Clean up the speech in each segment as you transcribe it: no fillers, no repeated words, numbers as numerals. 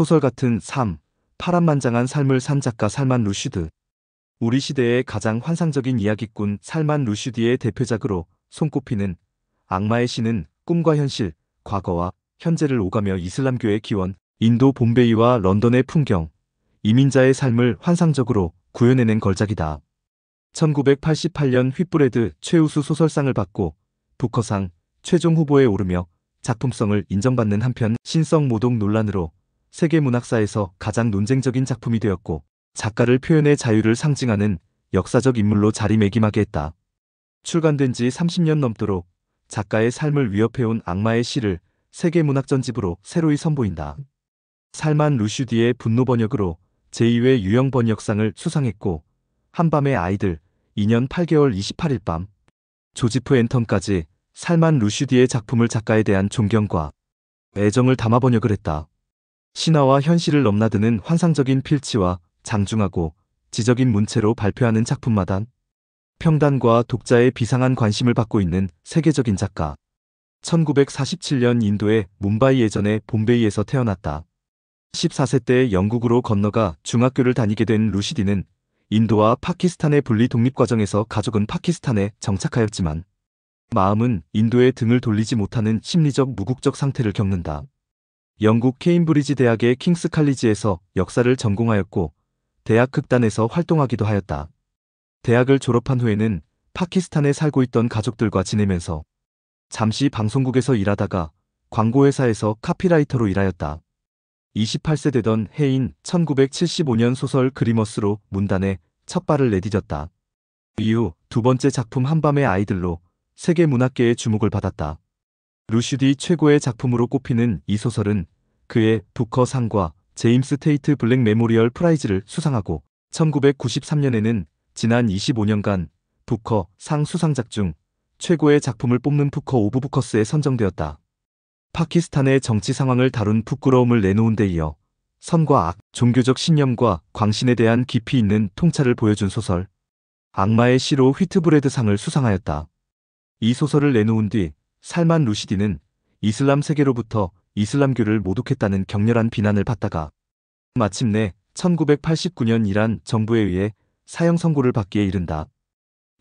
소설 같은 삶, 파란만장한 삶을 산 작가 살만 루슈드. 우리 시대의 가장 환상적인 이야기꾼 살만 루슈디의 대표작으로 손꼽히는 악마의 신은 꿈과 현실, 과거와 현재를 오가며 이슬람교의 기원, 인도 봄베이와 런던의 풍경, 이민자의 삶을 환상적으로 구현해낸 걸작이다. 1988년 휘브레드 최우수 소설상을 받고 부커상 최종 후보에 오르며 작품성을 인정받는 한편 신성 모독 논란으로 세계문학사에서 가장 논쟁적인 작품이 되었고 작가를 표현의 자유를 상징하는 역사적 인물로 자리매김하게 했다. 출간된 지 30년 넘도록 작가의 삶을 위협해온 악마의 시를 세계문학 전집으로 새로이 선보인다. 살만 루슈디의 분노 번역으로 제2회 유형 번역상을 수상했고 한밤의 아이들, 2년 8개월 28일 밤, 조지프 앤턴까지 살만 루슈디의 작품을 작가에 대한 존경과 애정을 담아 번역을 했다. 신화와 현실을 넘나드는 환상적인 필치와 장중하고 지적인 문체로 발표하는 작품마다 평단과 독자의 비상한 관심을 받고 있는 세계적인 작가. 1947년 인도의 뭄바이 예전의 봄베이에서 태어났다. 14세 때 영국으로 건너가 중학교를 다니게 된 루시디는 인도와 파키스탄의 분리 독립 과정에서 가족은 파키스탄에 정착하였지만 마음은 인도에 등을 돌리지 못하는 심리적 무국적 상태를 겪는다. 영국 케임브리지 대학의 킹스 칼리지에서 역사를 전공하였고 대학 극단에서 활동하기도 하였다. 대학을 졸업한 후에는 파키스탄에 살고 있던 가족들과 지내면서 잠시 방송국에서 일하다가 광고회사에서 카피라이터로 일하였다. 28세 되던 해인 1975년 소설 그리머스로 문단에 첫 발을 내디뎠다. 이후 두 번째 작품 한밤의 아이들로 세계 문학계의 주목을 받았다. 루슈디 최고의 작품으로 꼽히는 이 소설은 그의 부커상과 제임스 테이트 블랙 메모리얼 프라이즈를 수상하고 1993년에는 지난 25년간 부커 상 수상작 중 최고의 작품을 뽑는 부커 오브 부커스에 선정되었다. 파키스탄의 정치 상황을 다룬 부끄러움을 내놓은 데 이어 선과 악, 종교적 신념과 광신에 대한 깊이 있는 통찰을 보여준 소설 악마의 시로 휘트브레드 상을 수상하였다. 이 소설을 내놓은 뒤 살만 루시디는 이슬람 세계로부터 이슬람교를 모독했다는 격렬한 비난을 받다가 마침내 1989년 이란 정부에 의해 사형 선고를 받기에 이른다.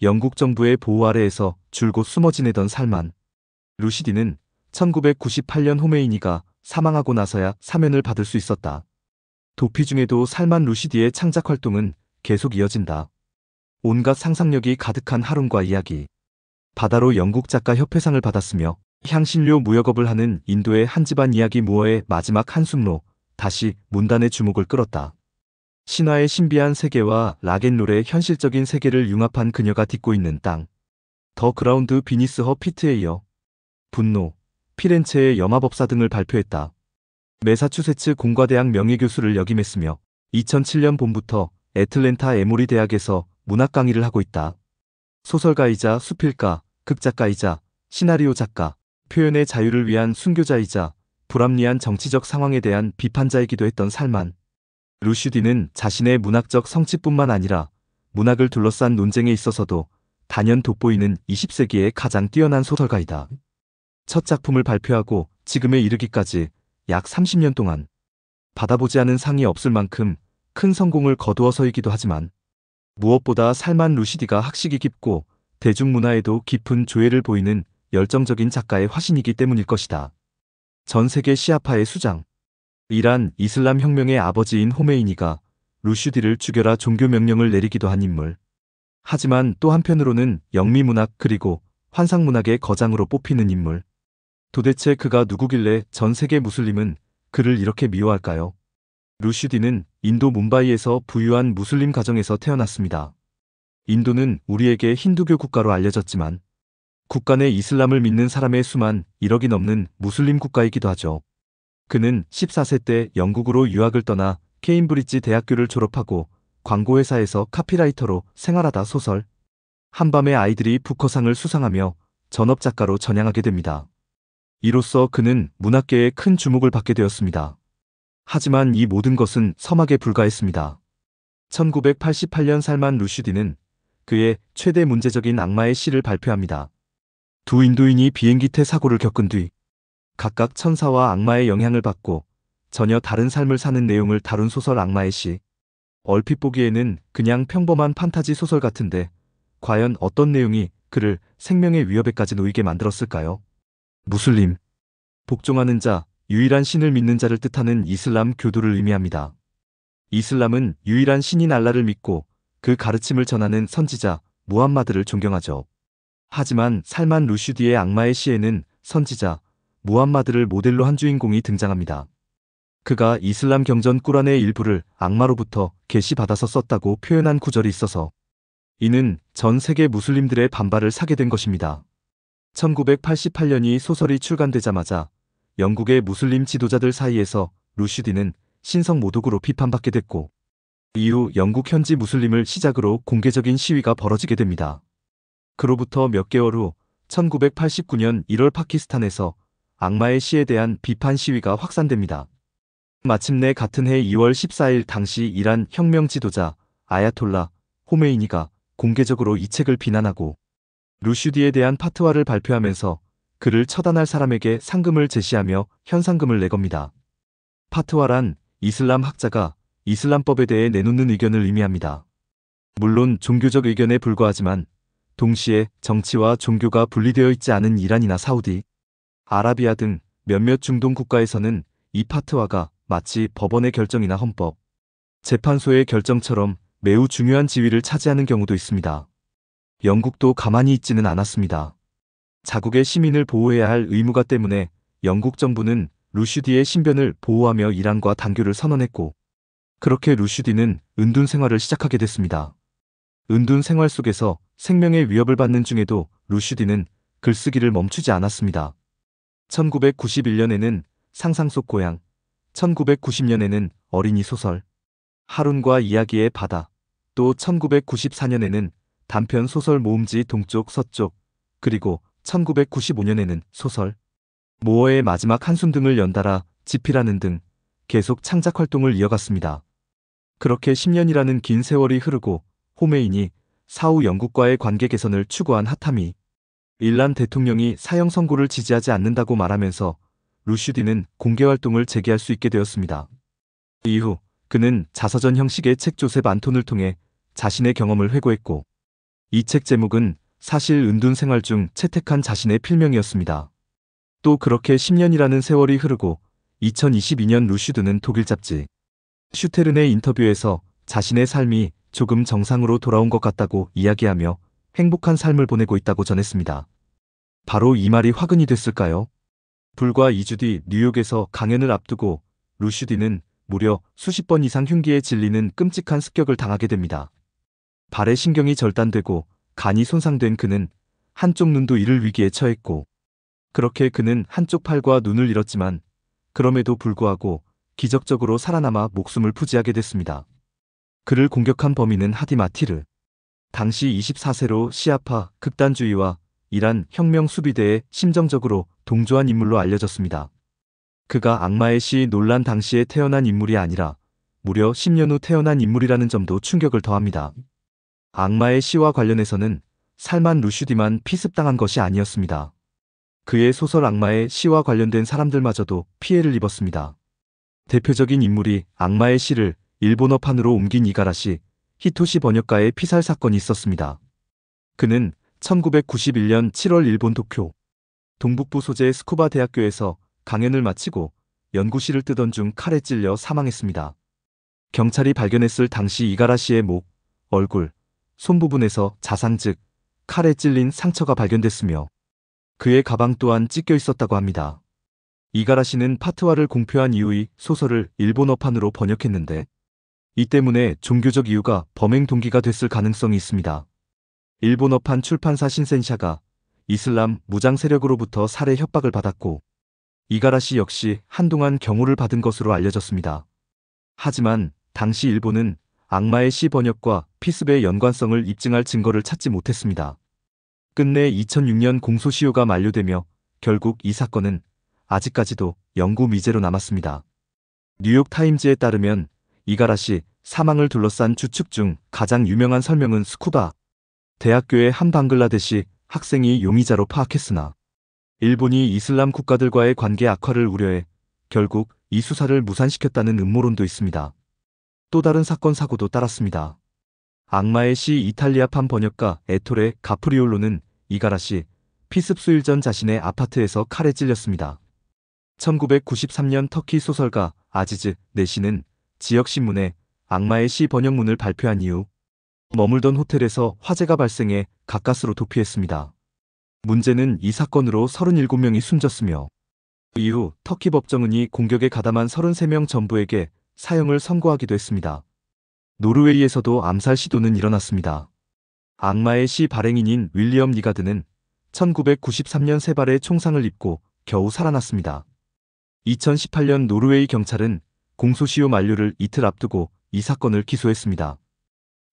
영국 정부의 보호 아래에서 줄곧 숨어 지내던 살만 루시디는 1998년 호메이니가 사망하고 나서야 사면을 받을 수 있었다. 도피 중에도 살만 루시디의 창작 활동은 계속 이어진다. 온갖 상상력이 가득한 하룬과 이야기. 바다로 영국 작가 협회상을 받았으며 향신료 무역업을 하는 인도의 한 집안 이야기 무어의 마지막 한숨로 다시 문단의 주목을 끌었다. 신화의 신비한 세계와 락앤롤의 현실적인 세계를 융합한 그녀가 딛고 있는 땅. 더 그라운드 비니스 허 피트에 이어 분노, 피렌체의 염화법사 등을 발표했다. 매사추세츠 공과대학 명예교수를 역임했으며 2007년 봄부터 애틀랜타 에모리 대학에서 문학 강의를 하고 있다. 소설가이자 수필가, 극작가이자 시나리오 작가, 표현의 자유를 위한 순교자이자 불합리한 정치적 상황에 대한 비판자이기도 했던 살만 루슈디는 자신의 문학적 성취뿐만 아니라 문학을 둘러싼 논쟁에 있어서도 단연 돋보이는 20세기의 가장 뛰어난 소설가이다. 첫 작품을 발표하고 지금에 이르기까지 약 30년 동안 받아보지 않은 상이 없을 만큼 큰 성공을 거두어서이기도 하지만 무엇보다 살만 루시디가 학식이 깊고 대중문화에도 깊은 조예를 보이는 열정적인 작가의 화신이기 때문일 것이다. 전 세계 시아파의 수장, 이란 이슬람 혁명의 아버지인 호메이니가 루슈디를 죽여라 종교 명령을 내리기도 한 인물. 하지만 또 한편으로는 영미문학 그리고 환상문학의 거장으로 뽑히는 인물. 도대체 그가 누구길래 전 세계 무슬림은 그를 이렇게 미워할까요? 루슈디는 인도 뭄바이에서 부유한 무슬림 가정에서 태어났습니다. 인도는 우리에게 힌두교 국가로 알려졌지만 국가 내 이슬람을 믿는 사람의 수만 1억이 넘는 무슬림 국가이기도 하죠. 그는 14세 때 영국으로 유학을 떠나 케임브리지 대학교를 졸업하고 광고회사에서 카피라이터로 생활하다 소설 한밤의 아이들이 부커상을 수상하며 전업작가로 전향하게 됩니다. 이로써 그는 문학계에 큰 주목을 받게 되었습니다. 하지만 이 모든 것은 서막에 불과했습니다. 1988년 살만 루슈디는 그의 최대 문제적인 악마의 시를 발표합니다. 두 인도인이 비행기 태 사고를 겪은 뒤 각각 천사와 악마의 영향을 받고 전혀 다른 삶을 사는 내용을 다룬 소설 악마의 시. 얼핏 보기에는 그냥 평범한 판타지 소설 같은데 과연 어떤 내용이 그를 생명의 위협에까지 놓이게 만들었을까요? 무슬림, 복종하는 자, 유일한 신을 믿는 자를 뜻하는 이슬람 교도를 의미합니다. 이슬람은 유일한 신인 알라를 믿고 그 가르침을 전하는 선지자 무함마드를 존경하죠. 하지만 살만 루슈디의 악마의 시에는 선지자 무함마드를 모델로 한 주인공이 등장합니다. 그가 이슬람 경전 꾸란의 일부를 악마로부터 계시받아서 썼다고 표현한 구절이 있어서 이는 전 세계 무슬림들의 반발을 사게 된 것입니다. 1988년이 소설이 출간되자마자 영국의 무슬림 지도자들 사이에서 루슈디는 신성 모독으로 비판받게 됐고 이후 영국 현지 무슬림을 시작으로 공개적인 시위가 벌어지게 됩니다. 그로부터 몇 개월 후 1989년 1월 파키스탄에서 악마의 시에 대한 비판 시위가 확산됩니다. 마침내 같은 해 2월 14일 당시 이란 혁명 지도자 아야톨라 호메이니가 공개적으로 이 책을 비난하고 루슈디에 대한 파트와를 발표하면서 그를 처단할 사람에게 상금을 제시하며 현상금을 내겁니다. 파트와란 이슬람 학자가 이슬람법에 대해 내놓는 의견을 의미합니다. 물론 종교적 의견에 불과하지만 동시에 정치와 종교가 분리되어 있지 않은 이란이나 사우디, 아라비아 등 몇몇 중동 국가에서는 이 파트와가 마치 법원의 결정이나 헌법, 재판소의 결정처럼 매우 중요한 지위를 차지하는 경우도 있습니다. 영국도 가만히 있지는 않았습니다. 자국의 시민을 보호해야 할 의무가 때문에 영국 정부는 루슈디의 신변을 보호하며 이란과 단교를 선언했고 그렇게 루슈디는 은둔 생활을 시작하게 됐습니다. 은둔 생활 속에서 생명의 위협을 받는 중에도 루슈디는 글쓰기를 멈추지 않았습니다. 1991년에는 상상 속 고향, 1990년에는 어린이 소설, 하룬과 이야기의 바다, 또 1994년에는 단편 소설 모음지 동쪽 서쪽, 그리고 1995년에는 소설 모어의 마지막 한숨 등을 연달아 집필하는 등 계속 창작 활동을 이어갔습니다. 그렇게 10년이라는 긴 세월이 흐르고 호메인이 사후 영국과의 관계 개선을 추구한 하타미 일란 대통령이 사형 선고를 지지하지 않는다고 말하면서 루슈디는 공개활동을 재개할 수 있게 되었습니다. 이후 그는 자서전 형식의 책 조셉 안톤을 통해 자신의 경험을 회고했고 이 책 제목은 사실 은둔 생활 중 채택한 자신의 필명이었습니다. 또 그렇게 10년이라는 세월이 흐르고 2022년 루슈드는 독일 잡지 슈테른의 인터뷰에서 자신의 삶이 조금 정상으로 돌아온 것 같다고 이야기하며 행복한 삶을 보내고 있다고 전했습니다. 바로 이 말이 화근이 됐을까요? 불과 2주 뒤 뉴욕에서 강연을 앞두고 루슈디는 무려 수십 번 이상 흉기에 질리는 끔찍한 습격을 당하게 됩니다. 발의 신경이 절단되고 간이 손상된 그는 한쪽 눈도 잃을 위기에 처했고 그렇게 그는 한쪽 팔과 눈을 잃었지만 그럼에도 불구하고 기적적으로 살아남아 목숨을 부지하게 됐습니다. 그를 공격한 범인은 하디 마티르. 당시 24세로 시아파 극단주의와 이란 혁명 수비대에 심정적으로 동조한 인물로 알려졌습니다. 그가 악마의 시 논란 당시에 태어난 인물이 아니라 무려 10년 후 태어난 인물이라는 점도 충격을 더합니다. 악마의 시와 관련해서는 살만 루슈디만 피습당한 것이 아니었습니다. 그의 소설 악마의 시와 관련된 사람들마저도 피해를 입었습니다. 대표적인 인물이 악마의 시를 일본어판으로 옮긴 이가라시 히토시 번역가의 피살 사건이 있었습니다. 그는 1991년 7월 일본 도쿄 동북부 소재 스쿠바 대학교에서 강연을 마치고 연구실을 뜨던 중 칼에 찔려 사망했습니다. 경찰이 발견했을 당시 이가라시의 목, 얼굴, 손 부분에서 자상 즉 칼에 찔린 상처가 발견됐으며 그의 가방 또한 찢겨 있었다고 합니다. 이가라시는 파트와를 공표한 이후의 소설을 일본어판으로 번역했는데 이 때문에 종교적 이유가 범행 동기가 됐을 가능성이 있습니다. 일본어판 출판사 신센샤가 이슬람 무장 세력으로부터 살해 협박을 받았고 이가라시 역시 한동안 경호를 받은 것으로 알려졌습니다. 하지만 당시 일본은 악마의 시 번역과 피습의 연관성을 입증할 증거를 찾지 못했습니다. 끝내 2006년 공소시효가 만료되며 결국 이 사건은 아직까지도 영구 미제로 남았습니다. 뉴욕타임즈에 따르면 이가라시 사망을 둘러싼 추측 중 가장 유명한 설명은 스쿠바 대학교의 한 방글라데시 학생이 용의자로 파악했으나 일본이 이슬람 국가들과의 관계 악화를 우려해 결국 이 수사를 무산시켰다는 음모론도 있습니다. 또 다른 사건 사고도 따랐습니다. 악마의 시 이탈리아판 번역가 에토레 가프리올로는 이가라시 피습 수일 전 자신의 아파트에서 칼에 찔렸습니다. 1993년 터키 소설가 아지즈 네시는 지역신문에 악마의 시 번역문을 발표한 이후 머물던 호텔에서 화재가 발생해 가까스로 도피했습니다. 문제는 이 사건으로 37명이 숨졌으며 이후 터키 법정은이 공격에 가담한 33명 전부에게 사형을 선고하기도 했습니다. 노르웨이에서도 암살 시도는 일어났습니다. 악마의 시 발행인인 윌리엄 니가드는 1993년 3발의 총상을 입고 겨우 살아났습니다. 2018년 노르웨이 경찰은 공소시효 만료를 이틀 앞두고 이 사건을 기소했습니다.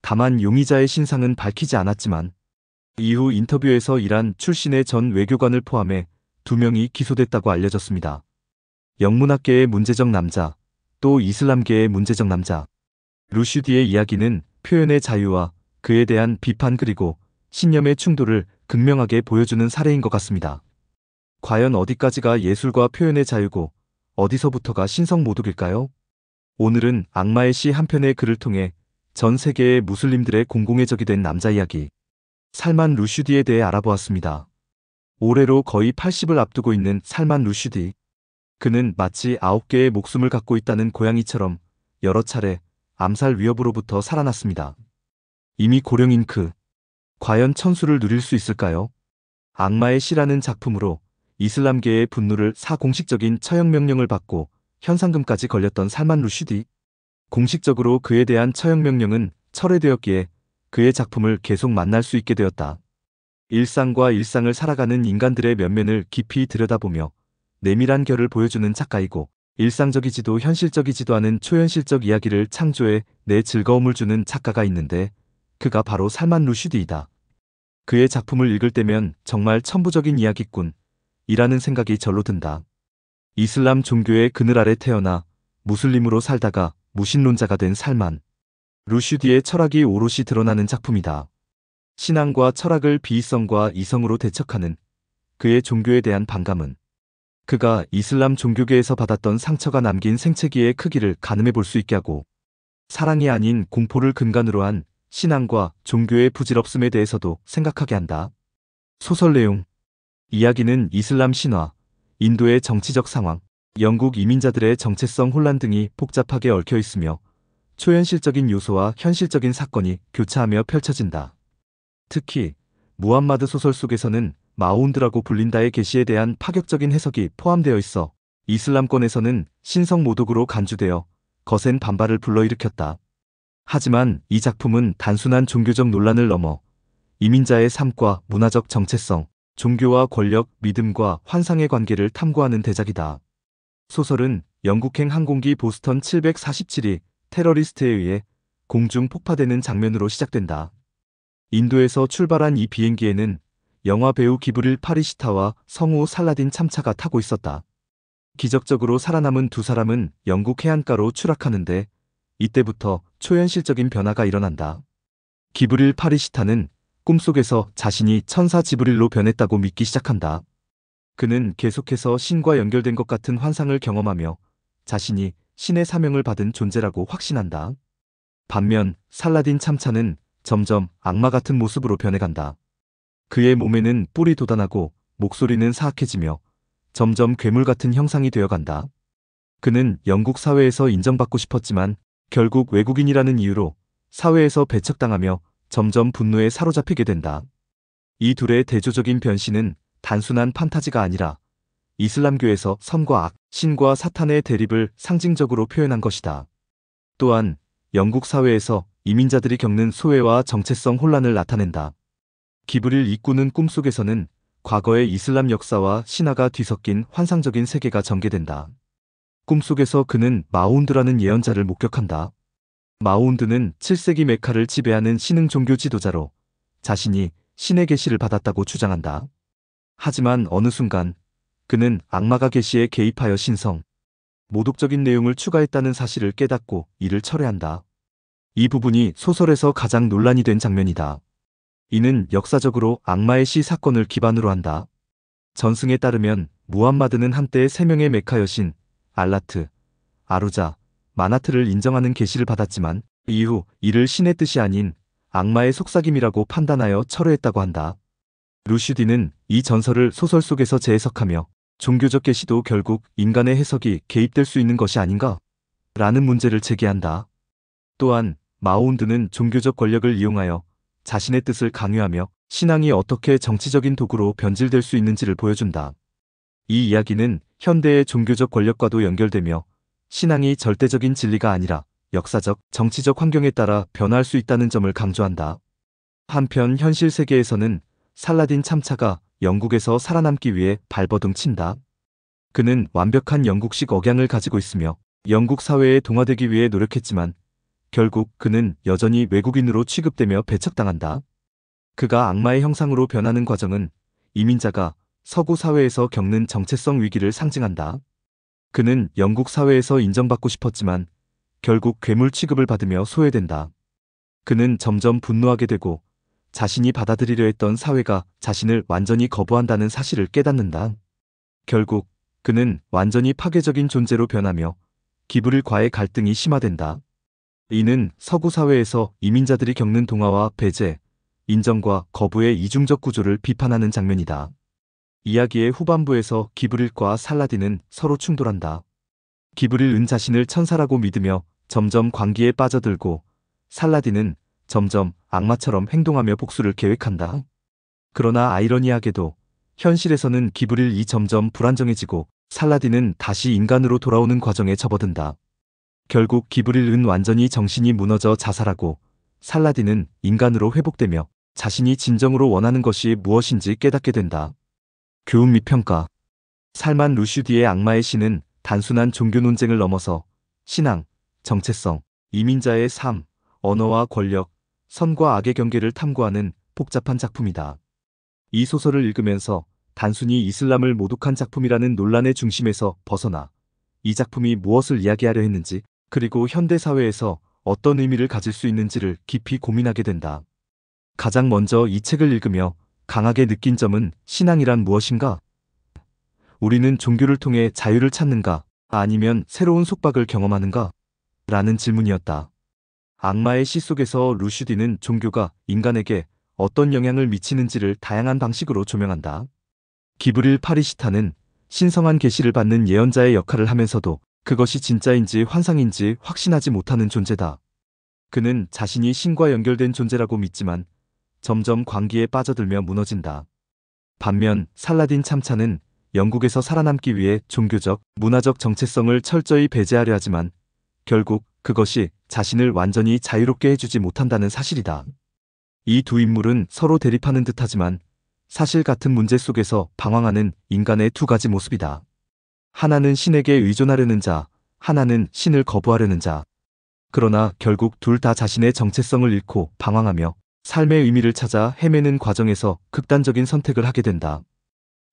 다만 용의자의 신상은 밝히지 않았지만 이후 인터뷰에서 이란 출신의 전 외교관을 포함해 2명이 기소됐다고 알려졌습니다. 영문학계의 문제적 남자, 또 이슬람계의 문제적 남자. 루슈디의 이야기는 표현의 자유와 그에 대한 비판 그리고 신념의 충돌을 극명하게 보여주는 사례인 것 같습니다. 과연 어디까지가 예술과 표현의 자유고 어디서부터가 신성모독일까요? 오늘은 악마의 시 한 편의 글을 통해 전 세계의 무슬림들의 공공의 적이 된 남자 이야기 살만 루슈디에 대해 알아보았습니다. 올해로 거의 80을 앞두고 있는 살만 루슈디. 그는 마치 9개의 목숨을 갖고 있다는 고양이처럼 여러 차례 암살 위협으로부터 살아났습니다. 이미 고령인 그. 과연 천수를 누릴 수 있을까요? 악마의 시라는 작품으로 이슬람계의 분노를 사 공식적인 처형명령을 받고 현상금까지 걸렸던 살만 루슈디. 공식적으로 그에 대한 처형명령은 철회되었기에 그의 작품을 계속 만날 수 있게 되었다. 일상과 일상을 살아가는 인간들의 면면을 깊이 들여다보며 내밀한 결을 보여주는 작가이고 일상적이지도 현실적이지도 않은 초현실적 이야기를 창조해 내 즐거움을 주는 작가가 있는데 그가 바로 살만 루슈디이다. 그의 작품을 읽을 때면 정말 천부적인 이야기꾼 이라는 생각이 절로 든다. 이슬람 종교의 그늘 아래 태어나 무슬림으로 살다가 무신론자가 된 살만 루슈디의 철학이 오롯이 드러나는 작품이다. 신앙과 철학을 비이성과 이성으로 대척하는 그의 종교에 대한 반감은 그가 이슬람 종교계에서 받았던 상처가 남긴 생채기의 크기를 가늠해 볼 수 있게 하고 사랑이 아닌 공포를 근간으로 한 신앙과 종교의 부질없음에 대해서도 생각하게 한다. 소설 내용. 이야기는 이슬람 신화, 인도의 정치적 상황, 영국 이민자들의 정체성 혼란 등이 복잡하게 얽혀 있으며 초현실적인 요소와 현실적인 사건이 교차하며 펼쳐진다. 특히 무함마드 소설 속에서는 마운드라고 불린다의 계시에 대한 파격적인 해석이 포함되어 있어 이슬람권에서는 신성모독으로 간주되어 거센 반발을 불러일으켰다. 하지만 이 작품은 단순한 종교적 논란을 넘어 이민자의 삶과 문화적 정체성, 종교와 권력, 믿음과 환상의 관계를 탐구하는 대작이다. 소설은 영국행 항공기 보스턴 747이 테러리스트에 의해 공중 폭파되는 장면으로 시작된다. 인도에서 출발한 이 비행기에는 영화 배우 기브릴 파리시타와 성우 살라딘 참차가 타고 있었다. 기적적으로 살아남은 두 사람은 영국 해안가로 추락하는데 이때부터 초현실적인 변화가 일어난다. 기브릴 파리시타는 꿈속에서 자신이 천사 지브릴로 변했다고 믿기 시작한다. 그는 계속해서 신과 연결된 것 같은 환상을 경험하며 자신이 신의 사명을 받은 존재라고 확신한다. 반면 살라딘 참차는 점점 악마 같은 모습으로 변해간다. 그의 몸에는 뿔이 돋아나고 목소리는 사악해지며 점점 괴물 같은 형상이 되어간다. 그는 영국 사회에서 인정받고 싶었지만 결국 외국인이라는 이유로 사회에서 배척당하며 점점 분노에 사로잡히게 된다. 이 둘의 대조적인 변신은 단순한 판타지가 아니라 이슬람교에서 선과 악, 신과 사탄의 대립을 상징적으로 표현한 것이다. 또한 영국 사회에서 이민자들이 겪는 소외와 정체성 혼란을 나타낸다. 기브릴 입구는 꿈속에서는 과거의 이슬람 역사와 신화가 뒤섞인 환상적인 세계가 전개된다. 꿈속에서 그는 마운드라는 예언자를 목격한다. 마운드는 7세기 메카를 지배하는 신흥 종교 지도자로 자신이 신의 계시를 받았다고 주장한다. 하지만 어느 순간 그는 악마가 계시에 개입하여 신성, 모독적인 내용을 추가했다는 사실을 깨닫고 이를 철회한다. 이 부분이 소설에서 가장 논란이 된 장면이다. 이는 역사적으로 악마의 시 사건을 기반으로 한다. 전승에 따르면 무함마드는 한때 3명의 메카 여신 알라트, 아루자, 마나트를 인정하는 계시를 받았지만 이후 이를 신의 뜻이 아닌 악마의 속삭임이라고 판단하여 철회했다고 한다. 루슈디는 이 전설을 소설 속에서 재해석하며 종교적 계시도 결국 인간의 해석이 개입될 수 있는 것이 아닌가? 라는 문제를 제기한다. 또한 마오운드는 종교적 권력을 이용하여 자신의 뜻을 강요하며 신앙이 어떻게 정치적인 도구로 변질될 수 있는지를 보여준다. 이 이야기는 현대의 종교적 권력과도 연결되며 신앙이 절대적인 진리가 아니라 역사적, 정치적 환경에 따라 변화할 수 있다는 점을 강조한다. 한편 현실 세계에서는 살라딘 참차가 영국에서 살아남기 위해 발버둥 친다. 그는 완벽한 영국식 억양을 가지고 있으며 영국 사회에 동화되기 위해 노력했지만 결국 그는 여전히 외국인으로 취급되며 배척당한다. 그가 악마의 형상으로 변하는 과정은 이민자가 서구 사회에서 겪는 정체성 위기를 상징한다. 그는 영국 사회에서 인정받고 싶었지만 결국 괴물 취급을 받으며 소외된다. 그는 점점 분노하게 되고 자신이 받아들이려 했던 사회가 자신을 완전히 거부한다는 사실을 깨닫는다. 결국 그는 완전히 파괴적인 존재로 변하며 기브릴과의 갈등이 심화된다. 이는 서구 사회에서 이민자들이 겪는 동화와 배제, 인정과 거부의 이중적 구조를 비판하는 장면이다. 이야기의 후반부에서 기브릴과 살라딘은 서로 충돌한다. 기브릴은 자신을 천사라고 믿으며 점점 광기에 빠져들고 살라딘은 점점 악마처럼 행동하며 복수를 계획한다. 그러나 아이러니하게도 현실에서는 기브릴이 점점 불안정해지고 살라딘은 다시 인간으로 돌아오는 과정에 접어든다. 결국 기브릴은 완전히 정신이 무너져 자살하고 살라딘은 인간으로 회복되며 자신이 진정으로 원하는 것이 무엇인지 깨닫게 된다. 교훈 및 평가. 살만 루슈디의 악마의 신은 단순한 종교 논쟁을 넘어서 신앙, 정체성, 이민자의 삶, 언어와 권력, 선과 악의 경계를 탐구하는 복잡한 작품이다. 이 소설을 읽으면서 단순히 이슬람을 모독한 작품이라는 논란의 중심에서 벗어나 이 작품이 무엇을 이야기하려 했는지 그리고 현대 사회에서 어떤 의미를 가질 수 있는지를 깊이 고민하게 된다. 가장 먼저 이 책을 읽으며 강하게 느낀 점은 신앙이란 무엇인가? 우리는 종교를 통해 자유를 찾는가? 아니면 새로운 속박을 경험하는가? 라는 질문이었다. 악마의 시 속에서 루슈디는 종교가 인간에게 어떤 영향을 미치는지를 다양한 방식으로 조명한다. 기브릴 파리시타는 신성한 계시를 받는 예언자의 역할을 하면서도 그것이 진짜인지 환상인지 확신하지 못하는 존재다. 그는 자신이 신과 연결된 존재라고 믿지만 점점 광기에 빠져들며 무너진다. 반면 살라딘 참차는 영국에서 살아남기 위해 종교적, 문화적 정체성을 철저히 배제하려 하지만 결국 그것이 자신을 완전히 자유롭게 해주지 못한다는 사실이다. 이 두 인물은 서로 대립하는 듯하지만 사실 같은 문제 속에서 방황하는 인간의 두 가지 모습이다. 하나는 신에게 의존하려는 자, 하나는 신을 거부하려는 자. 그러나 결국 둘 다 자신의 정체성을 잃고 방황하며 삶의 의미를 찾아 헤매는 과정에서 극단적인 선택을 하게 된다.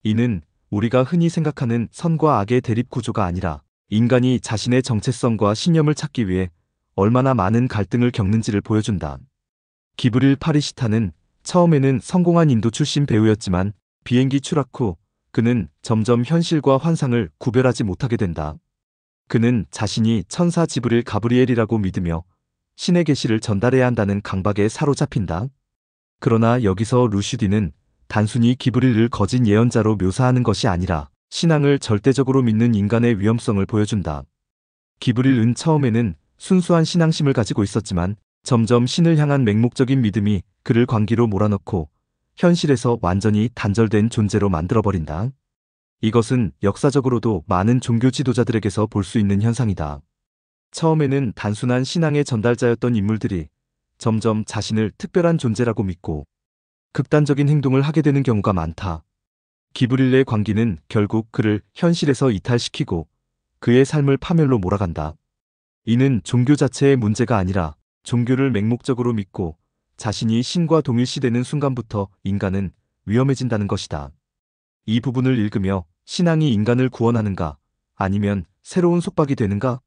이는 우리가 흔히 생각하는 선과 악의 대립 구조가 아니라 인간이 자신의 정체성과 신념을 찾기 위해 얼마나 많은 갈등을 겪는지를 보여준다. 기브릴 파리시타는 처음에는 성공한 인도 출신 배우였지만 비행기 추락 후 그는 점점 현실과 환상을 구별하지 못하게 된다. 그는 자신이 천사 지브릴 가브리엘이라고 믿으며 신의 계시를 전달해야 한다는 강박에 사로잡힌다. 그러나 여기서 루슈디는 단순히 기브릴을 거짓 예언자로 묘사하는 것이 아니라 신앙을 절대적으로 믿는 인간의 위험성을 보여준다. 기브릴은 처음에는 순수한 신앙심을 가지고 있었지만 점점 신을 향한 맹목적인 믿음이 그를 광기로 몰아넣고 현실에서 완전히 단절된 존재로 만들어버린다. 이것은 역사적으로도 많은 종교 지도자들에게서 볼 수 있는 현상이다. 처음에는 단순한 신앙의 전달자였던 인물들이 점점 자신을 특별한 존재라고 믿고 극단적인 행동을 하게 되는 경우가 많다. 기브릴의 광기는 결국 그를 현실에서 이탈시키고 그의 삶을 파멸로 몰아간다. 이는 종교 자체의 문제가 아니라 종교를 맹목적으로 믿고 자신이 신과 동일시되는 순간부터 인간은 위험해진다는 것이다. 이 부분을 읽으며 신앙이 인간을 구원하는가 아니면 새로운 속박이 되는가?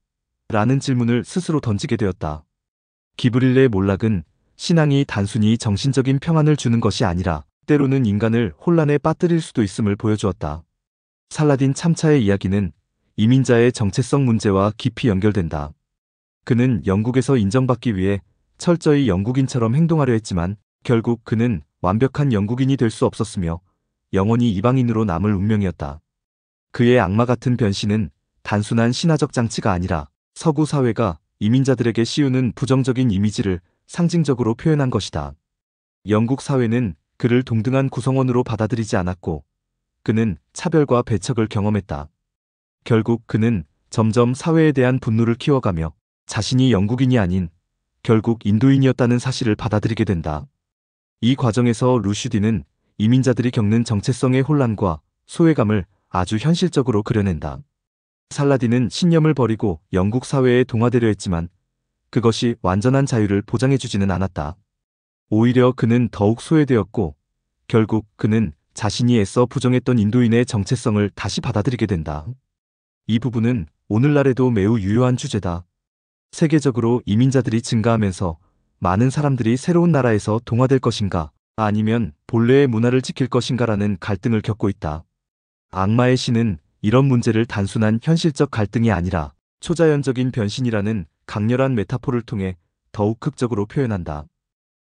라는 질문을 스스로 던지게 되었다. 기브릴의 몰락은 신앙이 단순히 정신적인 평안을 주는 것이 아니라 때로는 인간을 혼란에 빠뜨릴 수도 있음을 보여주었다. 살라딘 참차의 이야기는 이민자의 정체성 문제와 깊이 연결된다. 그는 영국에서 인정받기 위해 철저히 영국인처럼 행동하려 했지만 결국 그는 완벽한 영국인이 될 수 없었으며 영원히 이방인으로 남을 운명이었다. 그의 악마 같은 변신은 단순한 신화적 장치가 아니라 서구 사회가 이민자들에게 씌우는 부정적인 이미지를 상징적으로 표현한 것이다. 영국 사회는 그를 동등한 구성원으로 받아들이지 않았고 그는 차별과 배척을 경험했다. 결국 그는 점점 사회에 대한 분노를 키워가며 자신이 영국인이 아닌 결국 인도인이었다는 사실을 받아들이게 된다. 이 과정에서 루슈디는 이민자들이 겪는 정체성의 혼란과 소외감을 아주 현실적으로 그려낸다. 살라딘은 신념을 버리고 영국 사회에 동화되려 했지만 그것이 완전한 자유를 보장해주지는 않았다. 오히려 그는 더욱 소외되었고 결국 그는 자신이 애써 부정했던 인도인의 정체성을 다시 받아들이게 된다. 이 부분은 오늘날에도 매우 유효한 주제다. 세계적으로 이민자들이 증가하면서 많은 사람들이 새로운 나라에서 동화될 것인가 아니면 본래의 문화를 지킬 것인가라는 갈등을 겪고 있다. 악마의 신은 이런 문제를 단순한 현실적 갈등이 아니라 초자연적인 변신이라는 강렬한 메타포를 통해 더욱 극적으로 표현한다.